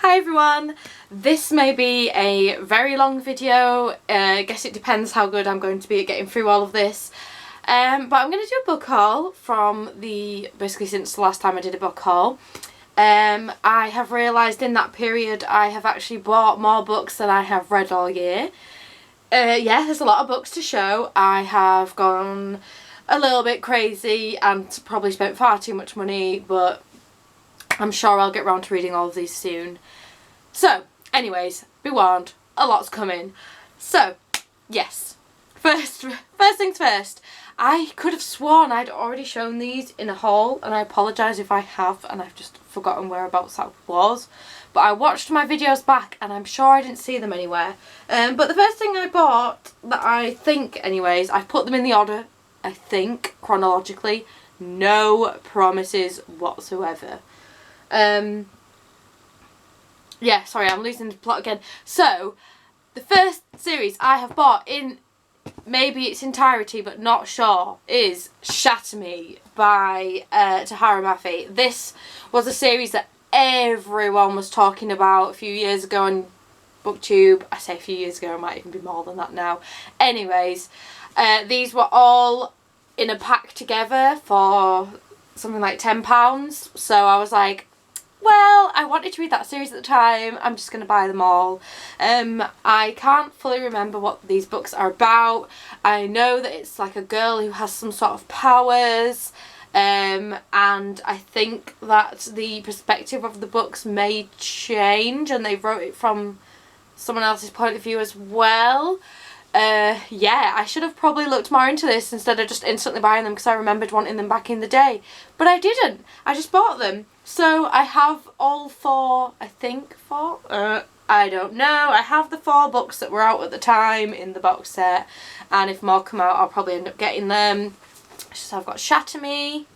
Hi everyone! This may be a very long video. I guess it depends how good I'm going to be at getting through all of this. But I'm going to do a book haul from basically since the last time I did a book haul. I have realised in that period I have actually bought more books than I have read all year. Yeah, there's a lot of books to show. I have gone a little bit crazy and probably spent far too much money, but I'm sure I'll get round to reading all of these soon. So, anyways, be warned, a lot's coming. So, yes. First things first, I could have sworn I'd already shown these in a haul, and I apologise if I have and I've just forgotten whereabouts that was. But I watched my videos back and I'm sure I didn't see them anywhere. But the first thing I bought, that I think anyways, I've put them in the order, I think, chronologically. No promises whatsoever. Yeah, sorry, I'm losing the plot again. So, the first series I have bought in maybe its entirety, but not sure, is Shatter Me by Tahara Mafi. This was a series that everyone was talking about a few years ago on BookTube. I say a few years ago, it might even be more than that now. Anyways, these were all in a pack together for something like £10. So I was like, well, I wanted to read that series at the time, I'm just going to buy them all. I can't fully remember what these books are about. I know that it's like a girl who has some sort of powers, and I think that the perspective of the books may change and they wrote it from someone else's point of view as well. Yeah, I should have probably looked more into this instead of just instantly buying them because I remembered wanting them back in the day. But I didn't. I just bought them. So I have all four, I think four? I don't know. I have the 4 books that were out at the time in the box set. And if more come out, I'll probably end up getting them. So I've got Shatter Me.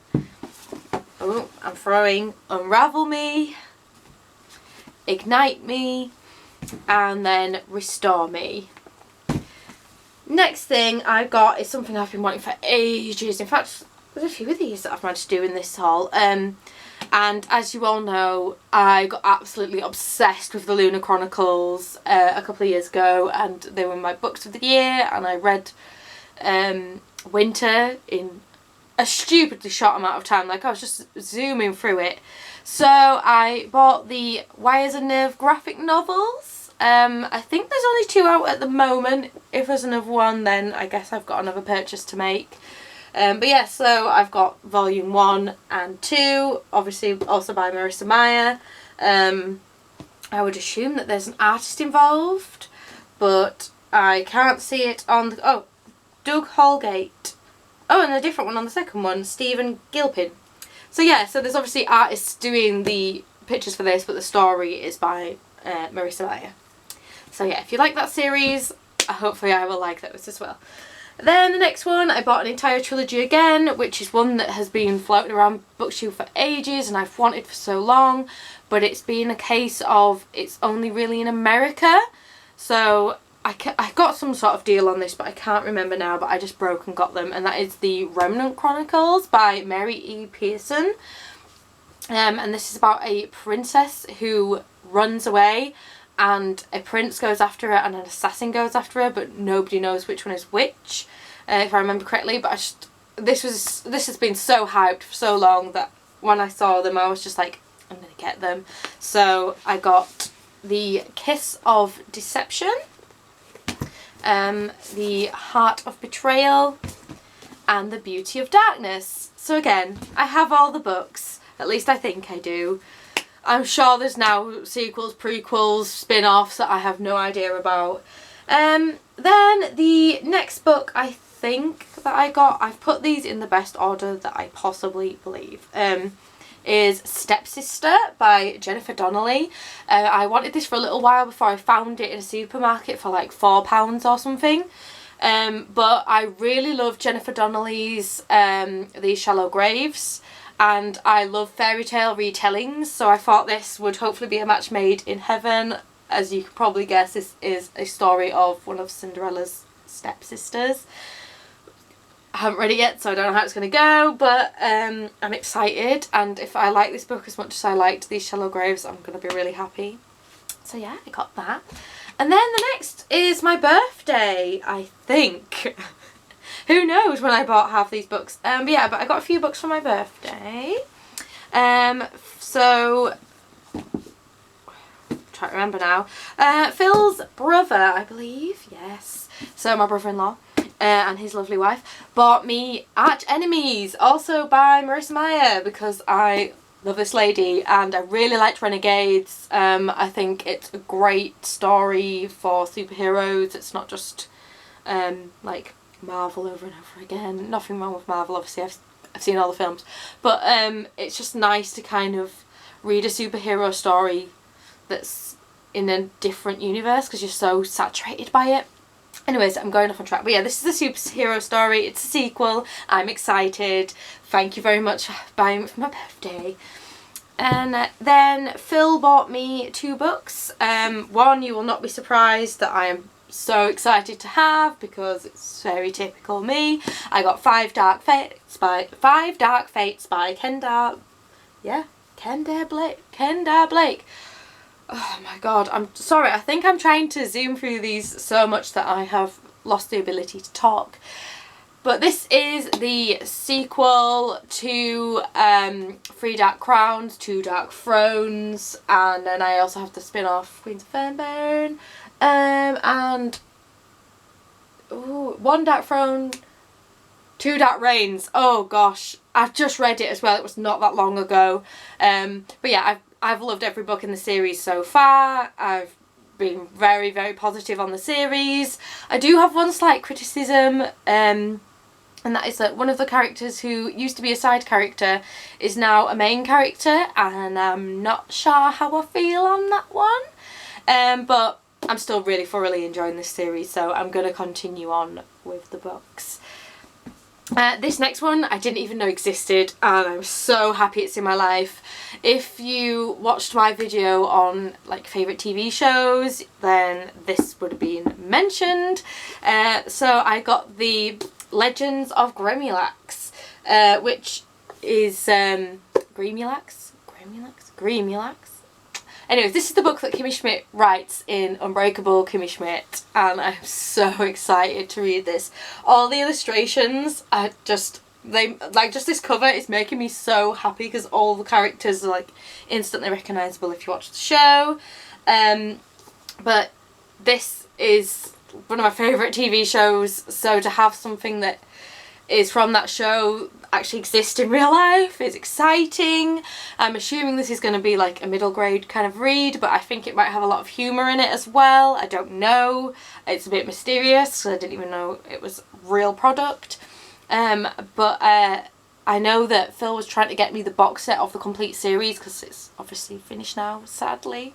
Oh, I'm throwing Unravel Me. Ignite Me. And then Restore Me. Next thing I've got is something I've been wanting for ages. In fact, there's a few of these that I've managed to do in this haul. And as you all know, I got absolutely obsessed with the Lunar Chronicles a couple of years ago, and they were my books of the year, and I read Winter in a stupidly short amount of time. Like, I was just zooming through it. So I bought the Wires and Nerve graphic novels. I think there's only 2 out at the moment. If there's another one, then I guess I've got another purchase to make. But yeah, so I've got volume 1 and 2, obviously also by Marissa Meyer. I would assume that there's an artist involved, but I can't see it on the... Oh, Doug Holgate. Oh, and a different one on the second one, Stephen Gilpin. So yeah, so there's obviously artists doing the pictures for this, but the story is by Marissa Meyer. So yeah, if you like that series, hopefully I will like those as well. Then the next one, I bought an entire trilogy again, which is one that has been floating around BookTube for ages and I've wanted for so long, but it's been a case of it's only really in America. So I got some sort of deal on this, but I can't remember now, but I just broke and got them, and that is the Remnant Chronicles by Mary E. Pearson. And this is about a princess who runs away, and a prince goes after her and an assassin goes after her, but nobody knows which one is which, if I remember correctly. But this has been so hyped for so long that when I saw them I was just like, I'm gonna get them. So I got the Kiss of Deception, the Heart of Betrayal, and the Beauty of Darkness. So again, I have all the books, at least I think I do. I'm sure there's now sequels, prequels, spin-offs that I have no idea about. Then the next book I think that I got, I've put these in the best order that I possibly believe, is Stepsister by Jennifer Donnelly. I wanted this for a little while before I found it in a supermarket for like £4 or something. But I really love Jennifer Donnelly's These Shallow Graves. And I love fairy tale retellings, so I thought this would hopefully be a match made in heaven. As you can probably guess, this is a story of one of Cinderella's stepsisters. I haven't read it yet, so I don't know how it's going to go, but I'm excited, and if I like this book as much as I liked These Shallow Graves, I'm going to be really happy. So yeah, I got that. And then the next is my birthday, I think. Who knows when I bought half these books. But yeah, but I got a few books for my birthday. So, try to remember now. Phil's brother, I believe, yes. So my brother-in-law and his lovely wife bought me Arch Enemies, also by Marissa Meyer, because I love this lady and I really liked Renegades. I think it's a great story for superheroes. It's not just like Marvel over and over again. Nothing wrong with Marvel, obviously. I've seen all the films, but it's just nice to kind of read a superhero story that's in a different universe because you're so saturated by it. Anyways, I'm going off on track, but yeah, this is a superhero story. It's a sequel. I'm excited. Thank you very much for buying it for my birthday. And then Phil bought me 2 books. One you will not be surprised that I am so excited to have because it's very typical me. I got Five Dark Fates by Kendar Blake. Oh my god, I'm sorry, I think I'm trying to zoom through these so much that I have lost the ability to talk. But this is the sequel to 3 Dark Crowns, 2 Dark Thrones, and then I also have the spin-off Queens of Fernburn, and 1 Dark Throne, 2 Dark Reigns. Oh gosh, I've just read it as well, it was not that long ago. But yeah, I've loved every book in the series so far. I've been very, very positive on the series. I do have one slight criticism, and that is that one of the characters who used to be a side character is now a main character, and I'm not sure how I feel on that one. But I'm still really thoroughly enjoying this series, so I'm going to continue on with the books. This next one I didn't even know existed, and I'm so happy it's in my life. If you watched my video on like favourite TV shows, then this would have been mentioned. So I got the Legends of Gremmie lakhs, which is Gremmie lakhs? Anyways, this is the book that Kimmy Schmidt writes in Unbreakable Kimmy Schmidt, and I'm so excited to read this. All the illustrations are just, just this cover is making me so happy because all the characters are like instantly recognisable if you watch the show. But this is one of my favourite TV shows, so to have something that is from that show actually exist in real life is exciting. I'm assuming this is going to be like a middle grade kind of read, but I think it might have a lot of humour in it as well. I don't know. It's a bit mysterious, so I didn't even know it was real product. But I know that Phil was trying to get me the box set of the complete series because it's obviously finished now, sadly.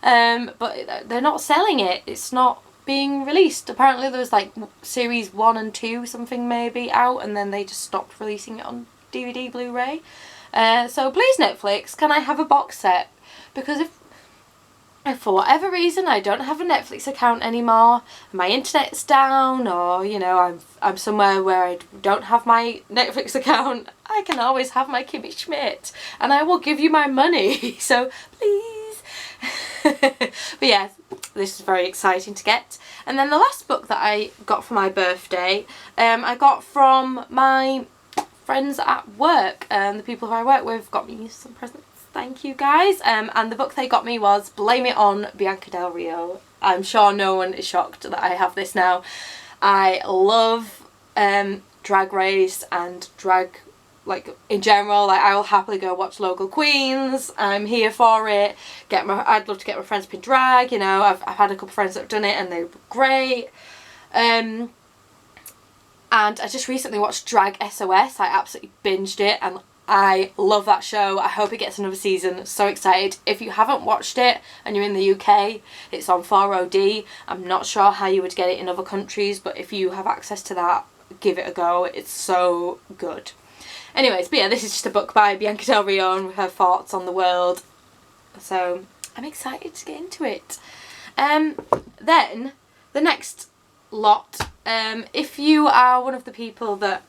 But they're not selling it. It's not being released. Apparently there was like series 1 and 2 something maybe out, and then they just stopped releasing it on DVD, Blu-ray. So please Netflix, can I have a box set? Because if for whatever reason I don't have a Netflix account anymore, my internet's down, or you know I'm somewhere where I don't have my Netflix account, I can always have my Kimmy Schmidt and I will give you my money. So please. But yeah, this is very exciting to get. And then the last book that I got for my birthday, I got from my friends at work. The people who I work with got me some presents. Thank you guys. And the book they got me was Blame It on Bianca Del Rio. I'm sure no one is shocked that I have this now. I love Drag Race and drag, like in general. Like I will happily go watch local queens. I'm here for it. I'd love to get my friends up in drag. You know, I've had a couple of friends that have done it and they were great. And I just recently watched Drag SOS. I absolutely binged it and I love that show. I hope it gets another season. So excited. If you haven't watched it and you're in the UK, it's on 4OD. I'm not sure how you would get it in other countries, but if you have access to that, give it a go. It's so good. Anyways, but yeah, this is just a book by Bianca Del Rio and her thoughts on the world. So I'm excited to get into it. Then the next lot, if you are one of the people that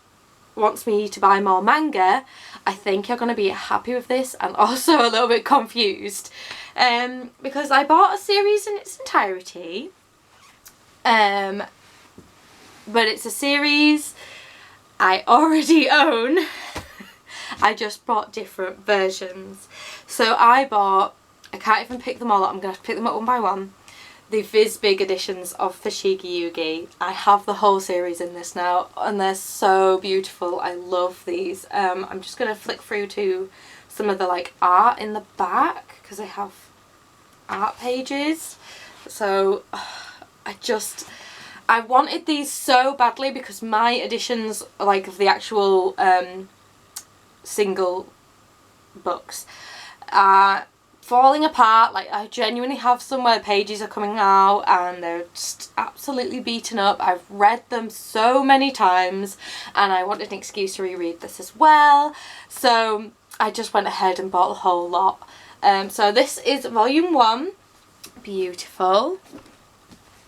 wants me to buy more manga, I think you're going to be happy with this, and also a little bit confused. Because I bought a series in its entirety. But it's a series I already own. I just bought different versions. So I can't even pick them all up, I'm going to have to pick them up one by one. The Viz Big editions of the Shiki Yugi. I have the whole series in this now, and they're so beautiful. I love these. I'm just going to flick through to some of the like art in the back, because they have art pages. So I wanted these so badly, because my editions, like of the actual single books, are falling apart. Like, I genuinely have some where pages are coming out and they're just absolutely beaten up. I've read them so many times and I wanted an excuse to reread this as well, so I just went ahead and bought the whole lot. So this is volume 1, beautiful.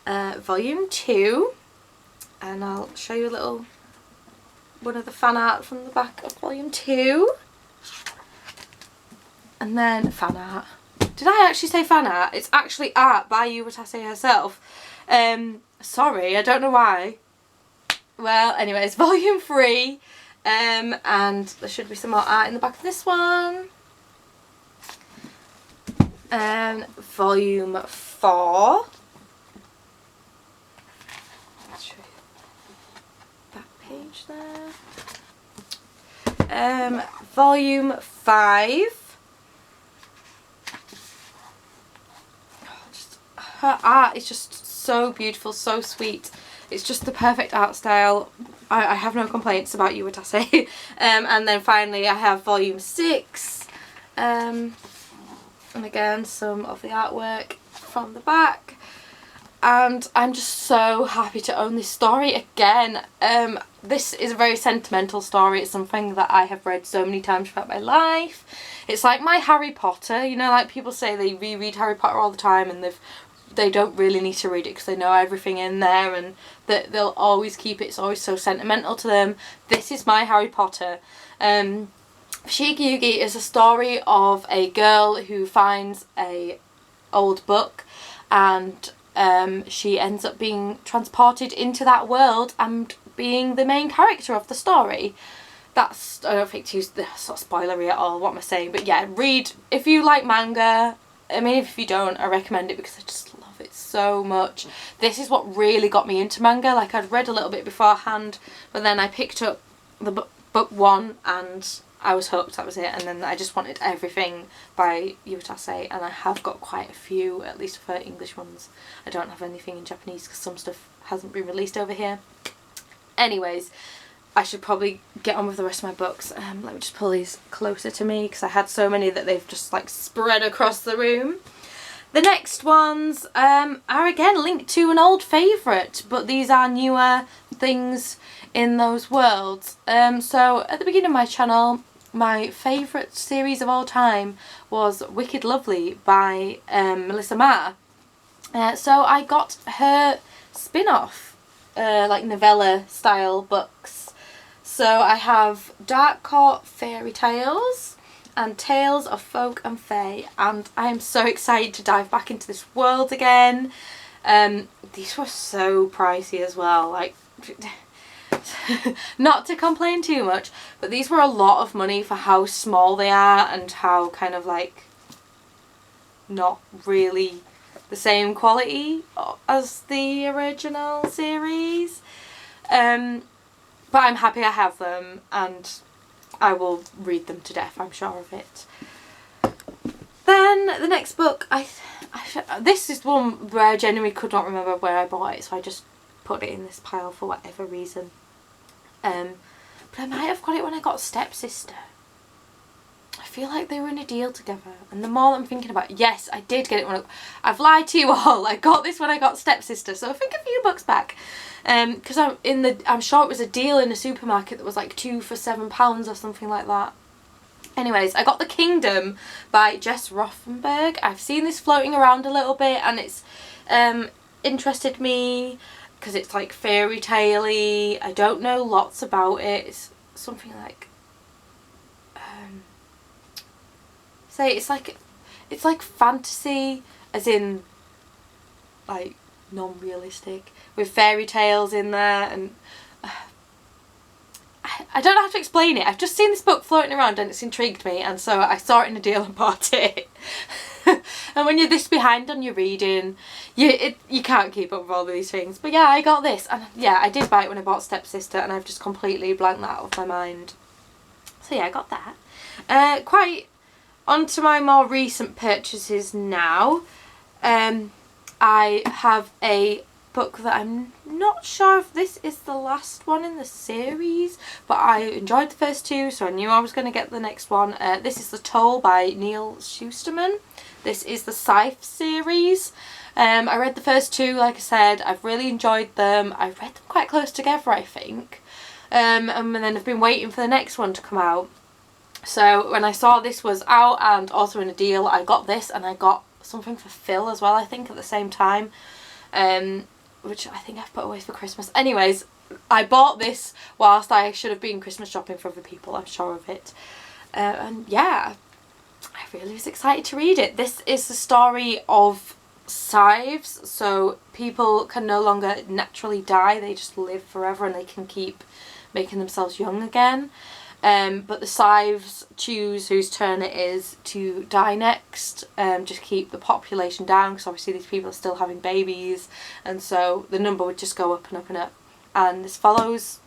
Volume 2, and I'll show you a little one of the fan art from the back of volume 2. And then fan art. Did I actually say fan art? It's actually art by Uwatase herself. Sorry, I don't know why. Well, anyways, volume 3. And there should be some more art in the back of this one. Volume 4. Let's show you that page there. Volume 5. Her art is just so beautiful, so sweet. It's just the perfect art style. I have no complaints about Uwatase. And then finally I have volume 6. And again, some of the artwork from the back. And I'm just so happy to own this story again. This is a very sentimental story. It's something that I have read so many times throughout my life. It's like my Harry Potter. You know, like people say they reread Harry Potter all the time and they don't really need to read it because they know everything in there, and that they'll always keep it. It's always so sentimental to them. This is my Harry Potter. Shiki Yugi is a story of a girl who finds a old book, and she ends up being transported into that world and being the main character of the story. I don't think that's not spoilery at all, what am I saying? But yeah, read, if you like manga. I mean, if you don't, I recommend it because I just love it so much. This is what really got me into manga. Like, I'd read a little bit beforehand, but then I picked up the book 1 and I was hooked, that was it. And then I just wanted everything by Uwatase, and I have got quite a few, at least for English ones. I don't have anything in Japanese because some stuff hasn't been released over here. Anyways, I should probably get on with the rest of my books. Let me just pull these closer to me because I had so many that they've just like spread across the room. The next ones are again linked to an old favourite, but these are newer things in those worlds. So at the beginning of my channel, my favourite series of all time was Wicked Lovely by Melissa Ma. So I got her spin-off, like novella style books. So I have Dark Court Fairy Tales and Tales of Folk and Fae, and I am so excited to dive back into this world again. These were so pricey as well, like not to complain too much, but these were a lot of money for how small they are and how kind of like not really the same quality as the original series. But I'm happy I have them, and I will read them to death, I'm sure of it. Then the next book, this is one where I genuinely could not remember where I bought it, so I just put it in this pile for whatever reason. But I might have got it when I got Stepsister. I feel like they were in a deal together, and the more that I'm thinking about it, yes, I did get it when I've lied to you all. I got this when I got Stepsister, so I think a few bucks back. Because I'm sure it was a deal in a supermarket that was like 2 for £7 or something like that. Anyways, I got The Kingdom by Jess Rothenberg. I've seen this floating around a little bit, and it's interested me because it's like fairy tale-y. I don't know lots about it. It's something like say it's like fantasy, as in like non-realistic, with fairy tales in there, and I don't know how to explain it. I've just seen this book floating around and it's intrigued me, and so I saw it in a deal and bought it. And when you're this behind on your reading, you can't keep up with all of these things. But yeah, I got this, and yeah, I did buy it when I bought Stepsister, and I've just completely blanked that out of my mind. So yeah, I got that. Quite onto my more recent purchases now. I have a book that I'm not sure if this is the last one in the series, but I enjoyed the first two, so I knew I was going to get the next one. This is The Toll by Neil Schusterman. This is the Scythe series. I read the first two, like I said. I've really enjoyed them. I read them quite close together, I think. And then I've been waiting for the next one to come out. So when I saw this was out and also in a deal, I got this, and I got something for Phil as well, I think, at the same time. Which I think I've put away for Christmas. Anyways, I bought this whilst I should have been Christmas shopping for other people, I'm sure of it. And yeah, I really was excited to read it. This is the story of scythes, so people can no longer naturally die, they just live forever and they can keep making themselves young again. But the scythes choose whose turn it is to die next, just keep the population down, because obviously these people are still having babies, and so the number would just go up and up and up. And this follows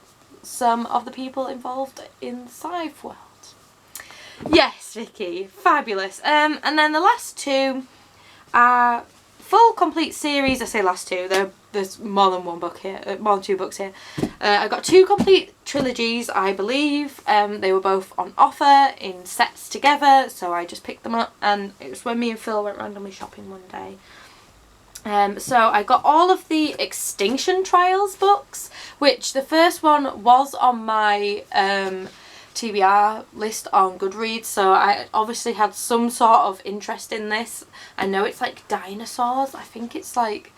some of the people involved in the scythe world. Yes, Vicky, fabulous. And then the last two are full complete series. I say last two, there's more than one book here, more than two books here. I got two complete trilogies, I believe. They were both on offer in sets together, so I just picked them up, and it was when me and Phil went randomly shopping one day. So I got all of the Extinction Trials books, which the first one was on my TBR list on Goodreads, so I obviously had some sort of interest in this. I know it's like dinosaurs. I think it's like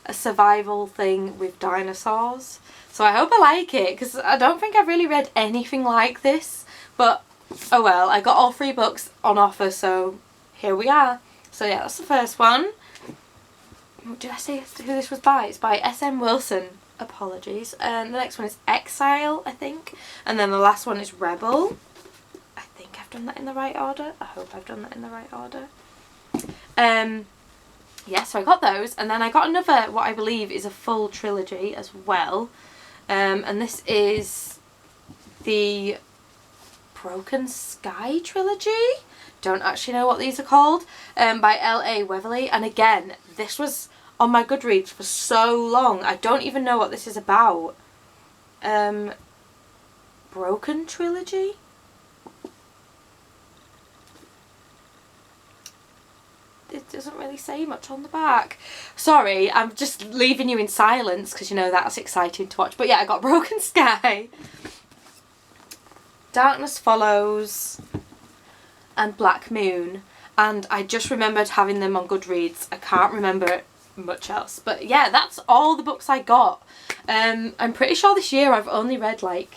a survival thing with dinosaurs. So I hope I like it, because I don't think I've really read anything like this. But oh well, I got all three books on offer, so here we are. So yeah, that's the first one. Did I say who this was by? It's by S.M. Wilson. Apologies. And the next one is Exile, I think. And then the last one is Rebel. I think I've done that in the right order. I hope I've done that in the right order. Yeah, so I got those. And then I got another, what I believe is a full trilogy as well. And this is the Broken Sky trilogy. Don't actually know what these are called. By L.A. Weatherly. And again, this was on my Goodreads for so long. I don't even know what this is about. Broken trilogy? It doesn't really say much on the back. Sorry, I'm just leaving you in silence, because you know that's exciting to watch. But yeah, I got Broken Sky, Darkness Follows, and Black Moon. And I just remembered having them on Goodreads. I can't remember much else. But yeah, that's all the books I got. I'm pretty sure this year I've only read like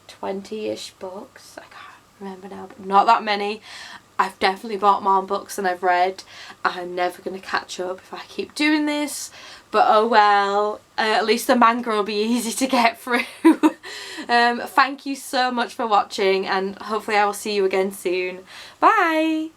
20-ish books. I can't remember now, but not that many. I've definitely bought more books than I've read. I'm never going to catch up if I keep doing this. But oh well, at least the manga will be easy to get through. Thank you so much for watching, and hopefully I will see you again soon. Bye!